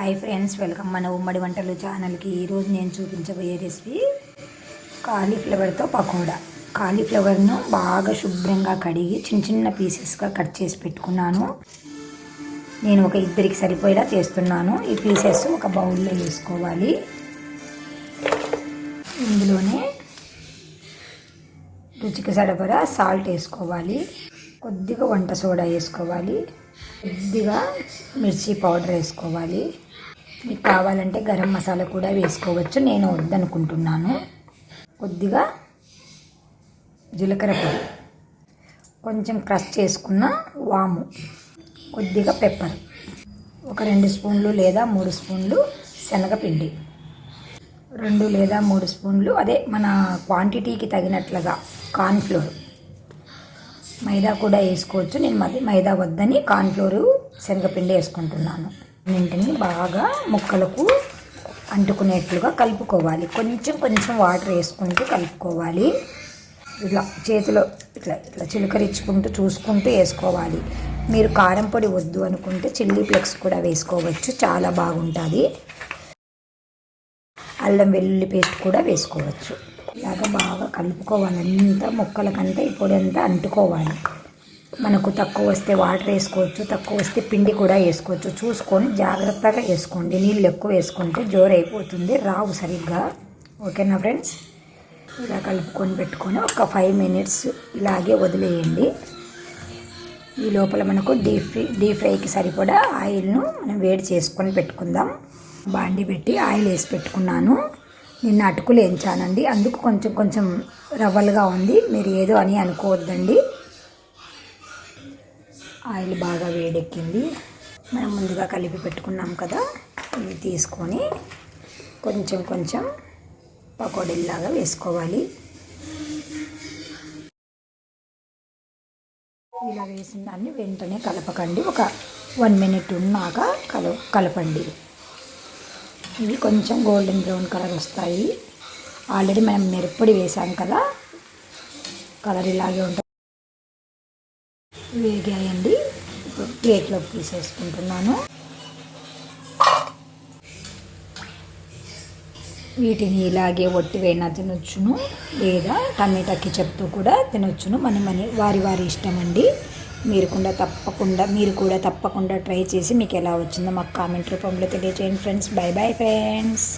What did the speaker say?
Hi friends, welcome మన ఉమ్మడి వంటలు ఛానల్కి. ఈరోజు నేను చూపించబోయే రెసిపీ కాలీఫ్లవర్తో పకోడా. కాలీఫ్లవర్ను బాగా శుభ్రంగా కడిగి చిన్న చిన్న పీసెస్గా కట్ చేసి పెట్టుకున్నాను. నేను ఒక ఇద్దరికి సరిపోయేలా చేస్తున్నాను. ఈ పీసెస్ ఒక బౌల్లో వేసుకోవాలి. ఇందులోనే రుచికి సరిపడా సాల్ట్ వేసుకోవాలి, కొద్దిగా వంట సోడా వేసుకోవాలి, కొద్దిగా మిర్చి పౌడర్ వేసుకోవాలి. మీకు కావాలంటే గరం మసాలా కూడా వేసుకోవచ్చు, నేను వద్దనుకుంటున్నాను. కొద్దిగా జీలకర్ర పొడి, కొంచెం క్రష్ చేసుకున్న వాము, కొద్దిగా పెప్పర్, ఒక 2 స్పూన్లు లేదా 3 స్పూన్లు శనగపిండి, 2 లేదా 3 స్పూన్లు అదే మన క్వాంటిటీకి తగినట్లుగా కార్న్ఫ్లోర్. మైదా కూడా వేసుకోవచ్చు, నేను మైదా వద్దని కార్న్ఫ్లోరు శనగపిండి వేసుకుంటున్నాను. అన్నింటిని బాగా ముక్కలకు అంటుకునేట్లుగా కలుపుకోవాలి. కొంచెం కొంచెం వాటర్ వేసుకుంటూ కలుపుకోవాలి. ఇట్లా చేతిలో ఇట్లా ఇట్లా చిలకరించుకుంటూ చూసుకుంటూ వేసుకోవాలి. మీరు కారం పొడి వద్దు అనుకుంటే చిల్లీ ఫ్లేక్స్ కూడా వేసుకోవచ్చు, చాలా బాగుంటుంది. అల్లం వెల్లుల్లి పేస్ట్ కూడా వేసుకోవచ్చు. ఇలాగ బాగా కలుపుకోవాలి. అంతా ముక్కలకంతా ఈ పొడి అంతా అంటుకోవాలి. మనకు తక్కువ వస్తే వాటర్ వేసుకోవచ్చు, తక్కువ వస్తే పిండి కూడా వేసుకోవచ్చు. చూసుకొని జాగ్రత్తగా వేసుకోండి. నీళ్ళు ఎక్కువ వేసుకుంటే జోరైపోతుంది, రావు సరిగ్గా. ఓకేనా ఫ్రెండ్స్? ఇలా కలుపుకొని పెట్టుకొని ఒక 5 మినిట్స్ ఇలాగే వదిలేయండి. ఈ లోపల మనకు డీప్ ఫ్రైకి సరిపడా ఆయిల్ను మనం వేడి చేసుకొని పెట్టుకుందాం. బాండి పెట్టి ఆయిల్ వేసి పెట్టుకున్నాను. నిన్న అటుకులు వేయించానండి, అందుకు కొంచెం కొంచెం రవ్వలుగా ఉంది. మీరు ఏదో అని అనుకోవద్దండి. ఆయిల్ బాగా వేడెక్కింది. మనం ముందుగా కలిపి పెట్టుకున్నాం కదా, ఇవి తీసుకొని కొంచెం కొంచెం పకోడీలాగా వేసుకోవాలి. ఇలా వేసిన దాన్ని వెంటనే కలపకండి, ఒక 1 మినిట్ ఉన్నాక కలపండి. ఇవి కొంచెం గోల్డెన్ బ్రౌన్ కలర్ వస్తాయి. ఆల్రెడీ మనం మిరప్పొడి వేసాం కదా, కలర్ ఇలాగే ఉంటుంది. వేగాయండి, ఇప్పుడు ప్లేట్లోకి తీసేసుకుంటున్నాను. వీటిని ఇలాగే ఒట్టివైనా తినొచ్చును, లేదా టమాటా కెచప్తో కూడా తినొచ్చును. వారి వారి ఇష్టం అండి. మీరు కూడా తప్పకుండా ట్రై చేసి మీకు ఎలా వచ్చిందో మాకు కామెంట్ రూపంలో తెలియజేయండి ఫ్రెండ్స్. By bye friends.